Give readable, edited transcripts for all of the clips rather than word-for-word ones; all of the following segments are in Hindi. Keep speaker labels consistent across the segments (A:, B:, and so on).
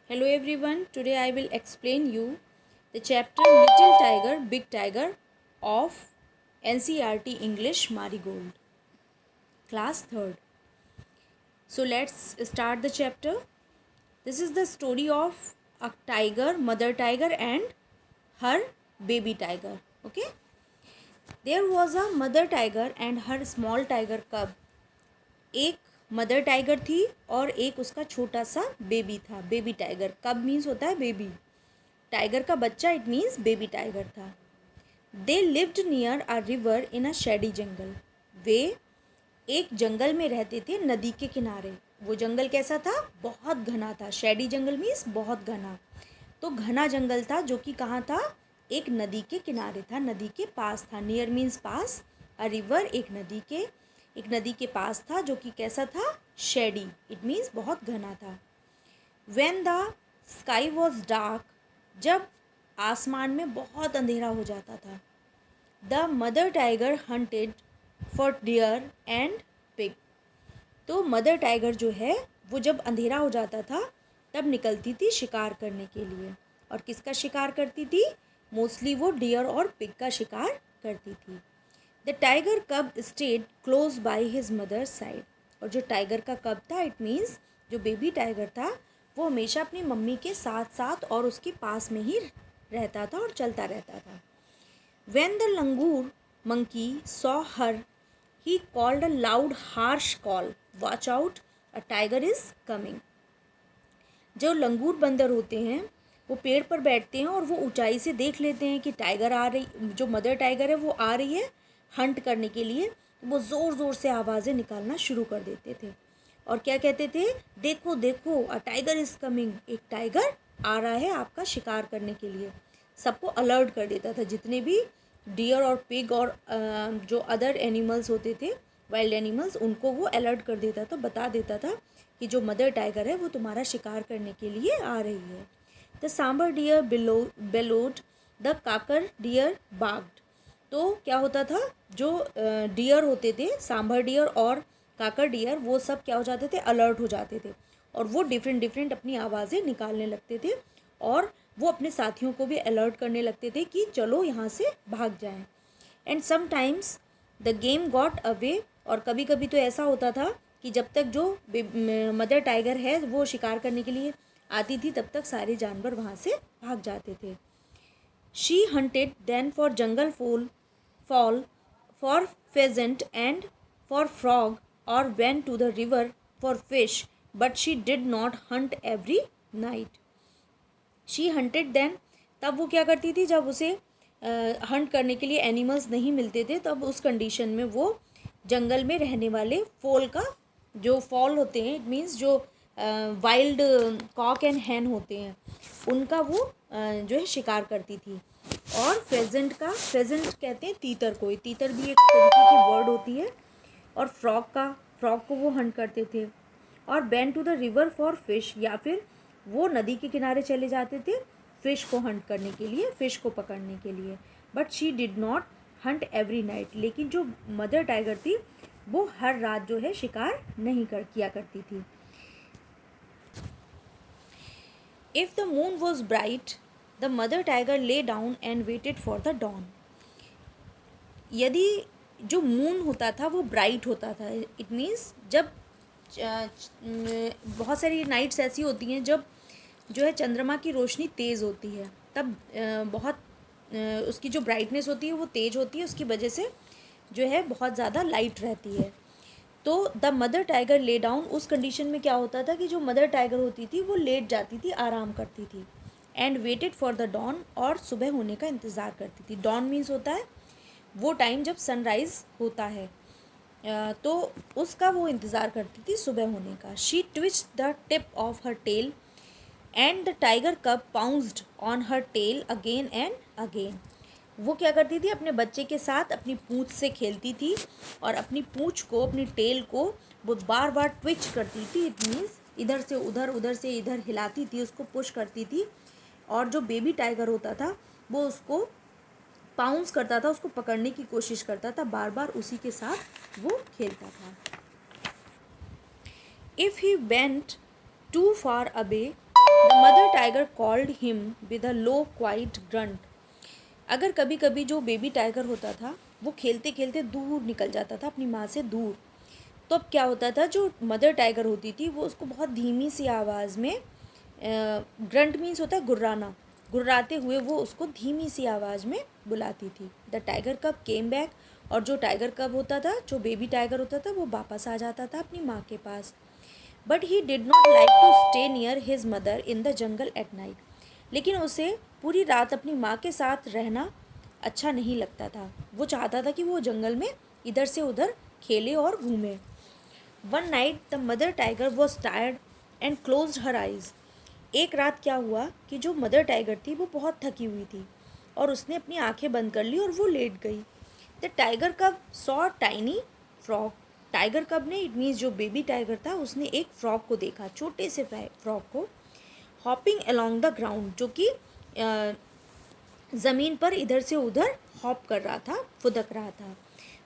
A: Hello everyone, today I will explain you the chapter Little Tiger, Big Tiger of NCERT English Marigold, class 3rd. So let's start the chapter. This is the story of a tiger, mother tiger and her baby tiger. Okay? There was a mother tiger and her small tiger cub. एक मदर टाइगर थी और एक उसका छोटा सा बेबी था. बेबी टाइगर, कब मीन्स होता है बेबी, टाइगर का बच्चा इट मीन्स बेबी टाइगर था. They lived near a river in a shady jungle. वे एक जंगल में रहते थे, नदी के किनारे. वो जंगल कैसा था? बहुत घना था. शेडी जंगल मीन्स बहुत घना. तो घना जंगल था जो कि कहाँ था? एक नदी के किनारे था, नदी के पास था. Near means pass, a river एक नदी के पास था जो कि कैसा था? शेडी, इट मीन्स बहुत घना था. When the sky was dark, जब आसमान में बहुत अंधेरा हो जाता था, the mother tiger hunted for deer and pig. तो मदर टाइगर जो है वो जब अंधेरा हो जाता था तब निकलती थी शिकार करने के लिए. और किसका शिकार करती थी? मोस्टली वो डियर और पिग का शिकार करती थी. The tiger cub stayed close by his mother's side. और जो टाइगर का कब था, इट मीन्स जो बेबी टाइगर था, वो हमेशा अपनी मम्मी के साथ साथ और उसके पास में ही रहता था और चलता रहता था. When the langur monkey saw her, he called a loud harsh call, watch out, a tiger is coming. जो लंगूर बंदर होते हैं वो पेड़ पर बैठते हैं और वो ऊंचाई से देख लेते हैं कि टाइगर आ रही, जो मदर टाइगर है वो आ रही है हंट करने के लिए. तो वो ज़ोर ज़ोर से आवाज़ें निकालना शुरू कर देते थे और क्या कहते थे? देखो देखो, अ टाइगर इज़ कमिंग, एक टाइगर आ रहा है आपका शिकार करने के लिए. सबको अलर्ट कर देता था. जितने भी डियर और पिग और जो अदर एनिमल्स होते थे, वाइल्ड एनिमल्स, उनको वो अलर्ट कर देता था, बता देता था कि जो मदर टाइगर है वो तुम्हारा शिकार करने के लिए आ रही है. The sambar deer bellowed, the kakar deer barked. तो क्या होता था? जो डियर होते थे, सांभर डियर और काकर डियर, वो सब क्या हो जाते थे? अलर्ट हो जाते थे और वो डिफरेंट डिफरेंट अपनी आवाज़ें निकालने लगते थे और वो अपने साथियों को भी अलर्ट करने लगते थे कि चलो यहाँ से भाग जाएं. And sometimes the game got away. और कभी कभी तो ऐसा होता था कि जब तक जो मदर टाइगर है वो शिकार करने के लिए आती थी तब तक सारे जानवर वहाँ से भाग जाते थे. She hunted then for jungle fall, for pheasant and for frog, or went to the river for fish, but she did not hunt every night. She hunted then, तब वो क्या करती थी? जब उसे हंट करने के लिए एनिमल्स नहीं मिलते थे तब उस कंडीशन में वो जंगल में रहने वाले फॉल का, जो फॉल होते हैं इट मीन्स जो वाइल्ड कॉक एंड हैन होते हैं, उनका वो जो है शिकार करती थी. और फेजेंट कहते हैं तीतर को, तीतर भी एक तरीके की वर्ड होती है. और फ्रॉग को वो हंट करते थे. और ban to the river for fish, या फिर वो नदी के किनारे चले जाते थे फिश को हंट करने के लिए, फिश को पकड़ने के लिए. But she did not Hunt every night. लेकिन जो मदर टाइगर थी वो हर रात जो है शिकार नहीं किया करती थी. If the moon was bright, the mother tiger lay down and waited for the dawn. यदि जो मून होता था वो ब्राइट होता था, इट मीन्स जब बहुत सारी नाइट्स ऐसी होती हैं जब जो है चंद्रमा की रोशनी तेज़ होती है, तब बहुत उसकी जो ब्राइटनेस होती है वो तेज़ होती है, उसकी वजह से जो है बहुत ज़्यादा लाइट रहती है. तो the mother tiger lay down, उस कंडीशन में क्या होता था कि जो मदर टाइगर होती थी वो लेट जाती थी, आराम करती थी. And waited for the dawn, और सुबह होने का इंतज़ार करती थी. डॉन मीन्स होता है वो टाइम जब सनराइज़ होता है, तो उसका वो इंतज़ार करती थी सुबह होने का. She twist the tip of her tail and the tiger cub pounced on her tail again and again. वो क्या करती थी? अपने बच्चे के साथ अपनी पूँछ से खेलती थी और अपनी पूँछ को, अपनी टेल को वो बार बार ट्विच करती थी. इट मीन्स इधर से उधर, उधर से इधर हिलाती थी, उसको पुश करती थी. और जो बेबी टाइगर होता था वो उसको पाउंस करता था, उसको पकड़ने की कोशिश करता था, बार बार उसी के साथ वो खेलता था. If he went too far away, the mother tiger called him with a low quiet grunt. अगर कभी कभी जो बेबी टाइगर होता था वो खेलते खेलते दूर निकल जाता था अपनी माँ से दूर, तो अब क्या होता था, जो मदर टाइगर होती थी वो उसको बहुत धीमी सी आवाज़ में, ग्रंट मीन्स होता है गुर्राना, गुर्राते हुए वो उसको धीमी सी आवाज़ में बुलाती थी। द टाइगर कब केम बैक, और जो टाइगर कब होता था, जो बेबी टाइगर होता था, वो वापस आ जाता था अपनी माँ के पास। But he did not like to stay near his mother in the jungle at night. लेकिन उसे पूरी रात अपनी माँ के साथ रहना अच्छा नहीं लगता था। वो चाहता था कि वो जंगल में इधर से उधर खेले और घूमे। One night the mother tiger was tired and closed her eyes. एक रात क्या हुआ कि जो मदर टाइगर थी वो बहुत थकी हुई थी और उसने अपनी आंखें बंद कर ली और वो लेट गई। द टाइगर कब सॉ टाइनी फ्रॉग। टाइगर कब ने, इट मीन्स जो बेबी टाइगर था, उसने एक फ्रॉग को देखा, छोटे से फ्रॉग को, हॉपिंग अलोंग द ग्राउंड, जो कि ज़मीन पर इधर से उधर हॉप कर रहा था, फुदक रहा था।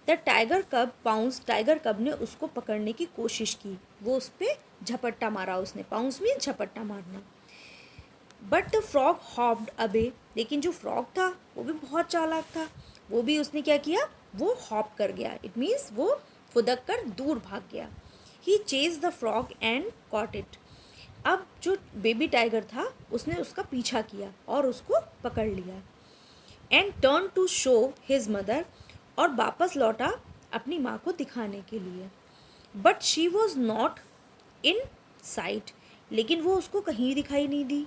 A: द टाइगर कब पाउंस। टाइगर कब ने उसको पकड़ने की कोशिश की, वो उस पर झपट्टा मारा उसने। पाउंस मीन झपट्टा मारना। बट द फ्रॉग हॉप्ड अबे। लेकिन जो फ्रॉग था वो भी बहुत चालाक था, वो भी उसने क्या किया, वो हॉप कर गया, इट मीन्स वो फुदक कर दूर भाग गया। He chase the frog and caught it. अब जो बेबी टाइगर था उसने उसका पीछा किया और उसको पकड़ लिया। And turn to show his mother, और वापस लौटा अपनी माँ को दिखाने के लिए। But she was not in sight. लेकिन वो उसको कहीं दिखाई नहीं दी।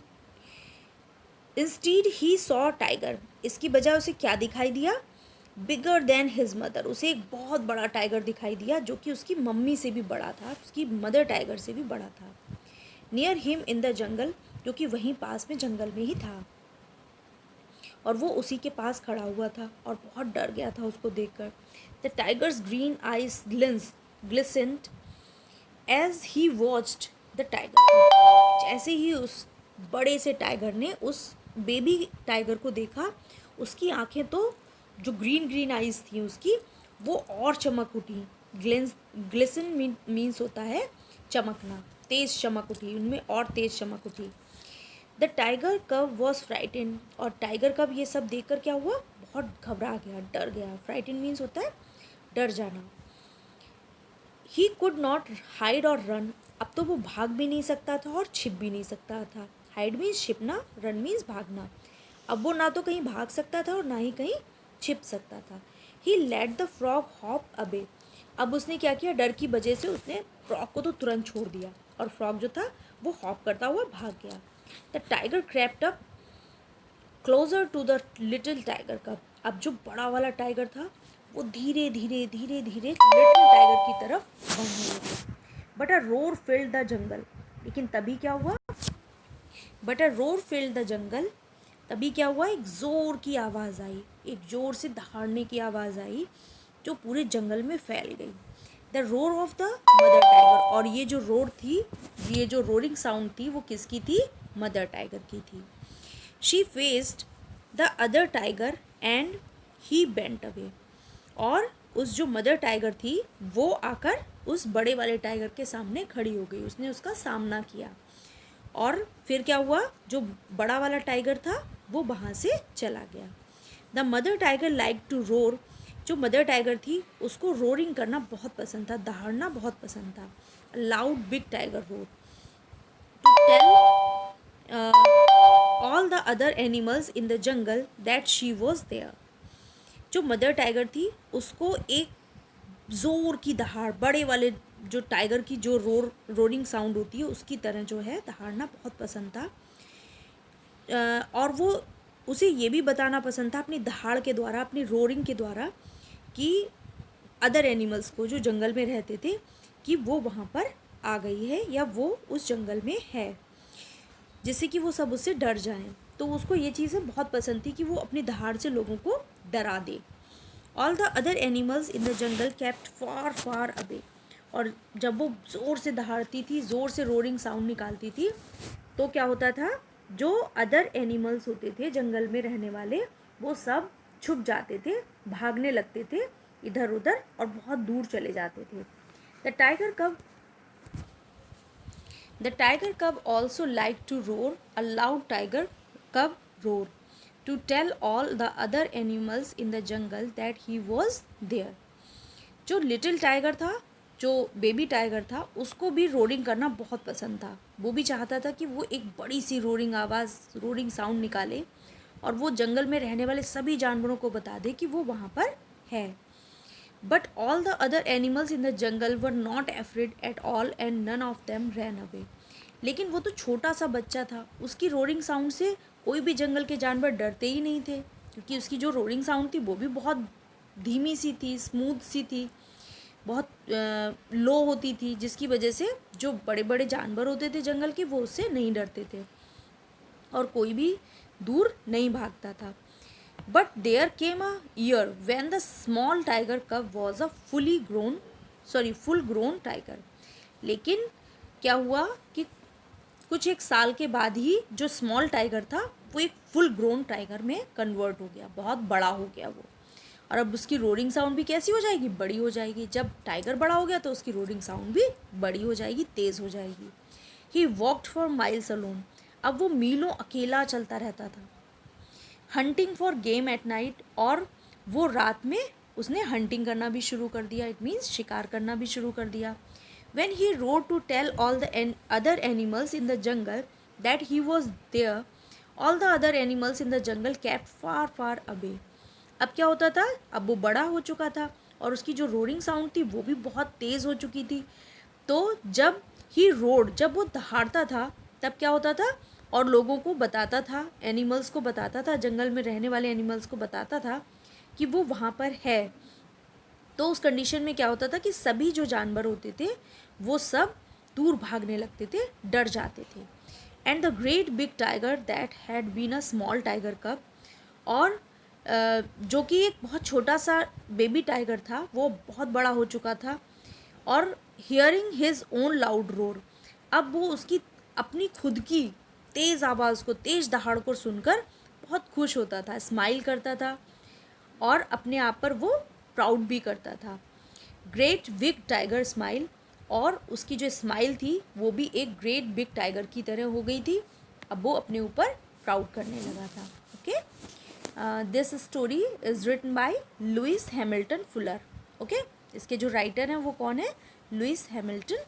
A: Instead he saw tiger. इसकी बजाय उसे क्या दिखाई दिया, बिगर देन हिज मदर। उसे एक बहुत बड़ा टाइगर दिखाई दिया जो कि उसकी मम्मी से भी बड़ा था, उसकी मदर टाइगर से भी बड़ा था। नियर हिम इन द जंगल, जो कि वहीं पास में जंगल में ही था, और वो उसी के पास खड़ा हुआ था और बहुत डर गया था उसको देखकर। The tiger's green eyes glistened as he watched the tiger. जैसे ही उस बड़े से टाइगर ने उस बेबी टाइगर को देखा, उसकी आंखें तो, जो ग्रीन ग्रीन आइज थी उसकी, वो और चमक उठी। ग्लिसन मीन्स होता है चमकना, तेज चमक उठी उनमें, और तेज चमक उठी। The tiger cub was frighten. और टाइगर कब ये सब देखकर क्या हुआ, बहुत घबरा गया, डर गया। फ्राइटेन मीन्स होता है डर जाना। ही कुड नॉट हाइड और रन। अब तो वो भाग भी नहीं सकता था और छिप भी नहीं सकता था। हाइड मीन्स छिपना, रन मीन्स भागना। अब वो ना तो कहीं भाग सकता था और ना ही कहीं छिप सकता था। ही लेट द फ्रॉग हॉप अबे। अब उसने क्या किया, डर की वजह से उसने फ्रॉग को तो तुरंत छोड़ दिया और फ्रॉग जो था वो हॉप करता हुआ भाग गया। The tiger crept up closer to the little tiger cub. अब जो बड़ा वाला टाइगर था वो धीरे धीरे धीरे धीरे लिटिल टाइगर की तरफ बढ़ने लगा। But a roar filled the jungle. लेकिन तभी क्या हुआ, but a roar filled the jungle. तभी क्या हुआ, एक ज़ोर की आवाज़ आई, एक ज़ोर से दहाड़ने की आवाज़ आई जो पूरे जंगल में फैल गई। The roar of the mother tiger. और ये जो रोर थी, ये जो रोरिंग साउंड थी, वो किसकी थी, मदर टाइगर की थी। She faced the other tiger and he bent away. और उस जो मदर टाइगर थी वो आकर उस बड़े वाले टाइगर के सामने खड़ी हो गई, उसने उसका सामना किया। और फिर क्या हुआ, जो बड़ा वाला टाइगर था वो वहाँ से चला गया। The mother tiger like to roar. जो मदर टाइगर थी उसको रोरिंग करना बहुत पसंद था, दहाड़ना बहुत पसंद था। Loud big tiger roar to tell all the other animals in the jungle that she was there. जो मदर टाइगर थी उसको एक ज़ोर की दहाड़, बड़े वाले जो टाइगर की जो रोरिंग साउंड होती है उसकी तरह जो है दहाड़ना बहुत पसंद था। और वो उसे ये भी बताना पसंद था अपनी दहाड़ के द्वारा, अपनी रोरिंग के द्वारा, कि अदर एनिमल्स को जो जंगल में रहते थे कि वो वहाँ पर आ गई है या वो उस जंगल में है, जिससे कि वो सब उससे डर जाएं। तो उसको ये चीज़ें बहुत पसंद थी कि वो अपनी दहाड़ से लोगों को डरा दे। All the other animals in the jungle kept far far away. और जब वो ज़ोर से दहाड़ती थी, ज़ोर से रोरिंग साउंड निकालती थी, तो क्या होता था, जो अदर एनिमल्स होते थे जंगल में रहने वाले, वो सब छुप जाते थे, भागने लगते थे इधर उधर और बहुत दूर चले जाते थे। The tiger cub the tiger cub also like to roar a loud tiger cub roar to tell all the other animals in the jungle that he was there. जो लिटिल टाइगर था, जो बेबी टाइगर था, उसको भी रोरिंग करना बहुत पसंद था। वो भी चाहता था कि वो एक बड़ी सी रोरिंग आवाज़, रोरिंग साउंड निकाले और वो जंगल में रहने वाले सभी जानवरों को बता दे कि वो वहाँ पर है। But all the other animals in the jungle were not afraid at all and none of them ran away. लेकिन वो तो छोटा सा बच्चा था, उसकी रोरिंग साउंड से कोई भी जंगल के जानवर डरते ही नहीं थे, क्योंकि उसकी जो रोरिंग साउंड थी वो भी बहुत धीमी सी थी, स्मूथ सी थी, बहुत लो होती थी, जिसकी वजह से जो बड़े बड़े जानवर होते थे जंगल के वो उससे नहीं डरते थे और कोई भी दूर नहीं भागता था। But there came a year when the small tiger cub was a full grown tiger. लेकिन क्या हुआ कि कुछ एक साल के बाद ही जो स्मॉल टाइगर था वो एक फुल ग्रोन टाइगर में कन्वर्ट हो गया, बहुत बड़ा हो गया वो। और अब उसकी रोरिंग साउंड भी कैसी हो जाएगी, बड़ी हो जाएगी। जब टाइगर बड़ा हो गया तो उसकी रोरिंग साउंड भी बड़ी हो जाएगी, तेज़ हो जाएगी। He walked for miles alone. अब वो मीलों अकेला चलता रहता था। Hunting for game at night, और वो रात में उसने हंटिंग करना भी शुरू कर दिया, इट मीन्स शिकार करना भी शुरू कर दिया। When he rode to tell all the other animals in the jungle that he was there, all the other animals in the jungle kept far far away. अब क्या होता था, अब वो बड़ा हो चुका था और उसकी जो रोरिंग साउंड थी वो भी बहुत तेज़ हो चुकी थी। तो जब ही रोड, जब वो दहाड़ता था तब क्या होता था, और लोगों को बताता था, एनिमल्स को बताता था, जंगल में रहने वाले एनिमल्स को बताता था कि वो वहाँ पर है। तो उस कंडीशन में क्या होता था कि सभी जो जानवर होते थे वो सब दूर भागने लगते थे, डर जाते थे। And the great big tiger that had been a small tiger cub, और जो कि एक बहुत छोटा सा बेबी टाइगर था वो बहुत बड़ा हो चुका था। और hearing his own loud roar, अब वो उसकी अपनी खुद की तेज़ आवाज़ को, तेज़ दहाड़ को सुनकर बहुत खुश होता था, स्माइल करता था और अपने आप पर वो प्राउड भी करता था। ग्रेट बिग टाइगर स्माइल, और उसकी जो स्माइल थी वो भी एक ग्रेट बिग टाइगर की तरह हो गई थी। अब वो अपने ऊपर प्राउड करने लगा था। Okay, this story is written by Louis Hamilton Fuller. Okay, इसके जो राइटर हैं वो कौन है, Louis Hamilton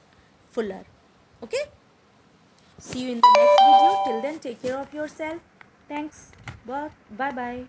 A: Fuller. Okay, see you in the next video, till then take care of yourself, thanks, bye bye.